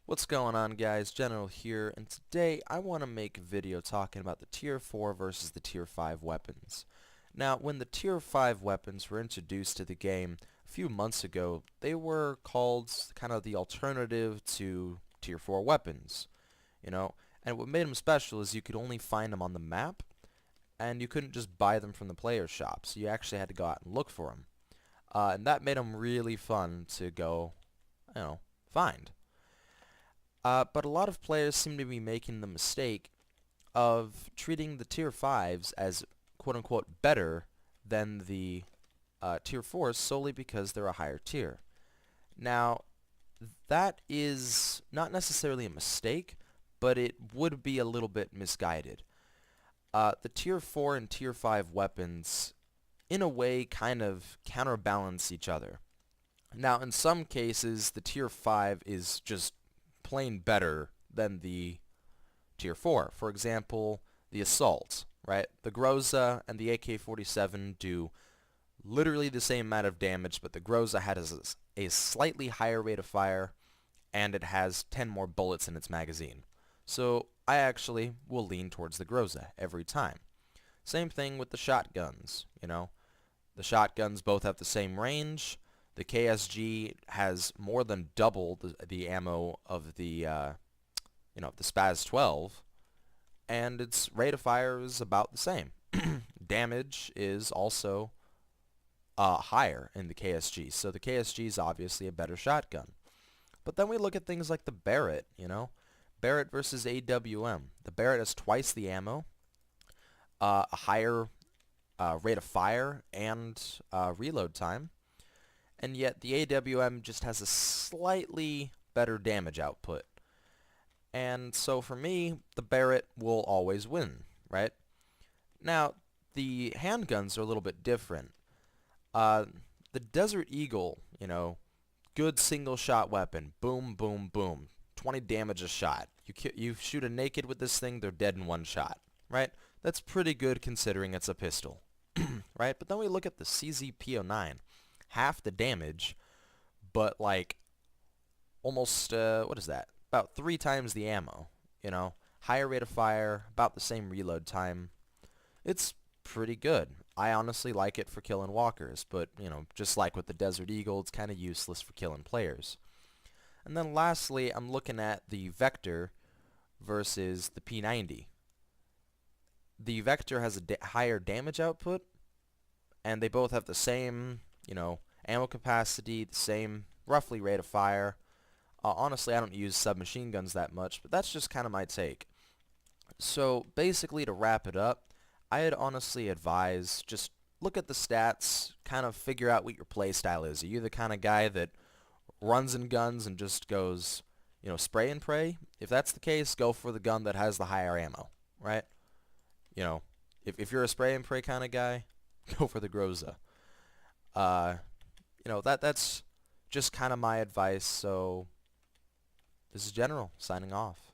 What's going on, guys? General here, and today I want to make a video talking about the Tier 4 versus the Tier 5 weapons. Now, when the Tier 5 weapons were introduced to the game a few months ago, they were called kind of the alternative to Tier 4 weapons, and what made them special is you could only find them on the map, and you couldn't just buy them from the player shop, so you actually had to go out and look for them. And that made them really fun to go, find. But a lot of players seem to be making the mistake of treating the Tier 5s as quote-unquote better than the Tier 4s solely because they're a higher tier. Now, that is not necessarily a mistake, but it would be a little bit misguided. The Tier 4 and Tier 5 weapons, in a way, kind of counterbalance each other. Now, in some cases, the Tier 5 is just plain better than the Tier 4. For example, the Assault, right? The Groza and the AK-47 do literally the same amount of damage, but the Groza has a slightly higher rate of fire, and it has 10 more bullets in its magazine. So I actually will lean towards the Groza every time. Same thing with the shotguns, The shotguns both have the same range. The KSG has more than double the ammo of the Spaz 12, and its rate of fire is about the same. Damage is also higher in the KSG, so the KSG is obviously a better shotgun. But then we look at things like the Barrett, Barrett versus AWM. The Barrett has twice the ammo, a higher rate of fire, and reload time. And yet the AWM just has a slightly better damage output. And so for me, the Barrett will always win, right? Now, the handguns are a little bit different. The Desert Eagle, good single shot weapon. Boom, boom, boom. 20 damage a shot. You shoot a naked with this thing, they're dead in one shot, right? That's pretty good considering it's a pistol, right? But then we look at the CZP-09. Half the damage, but like almost, what is that? About 3 times the ammo, Higher rate of fire, about the same reload time. It's pretty good. I honestly like it for killing walkers, but, just like with the Desert Eagle, it's kind of useless for killing players. And then lastly, I'm looking at the Vector versus the P90. The Vector has a higher damage output, and they both have the same, ammo capacity, the same roughly rate of fire. Honestly, I don't use submachine guns that much, but that's just kind of my take. So basically, to wrap it up, I'd honestly advise just look at the stats, kind of figure out what your play style is. Are you the kind of guy that runs and guns and just goes, spray and pray? If that's the case, go for the gun that has the higher ammo, right? If you're a spray and pray kind of guy, go for the Groza. That's just kind of my advice. So this is General signing off.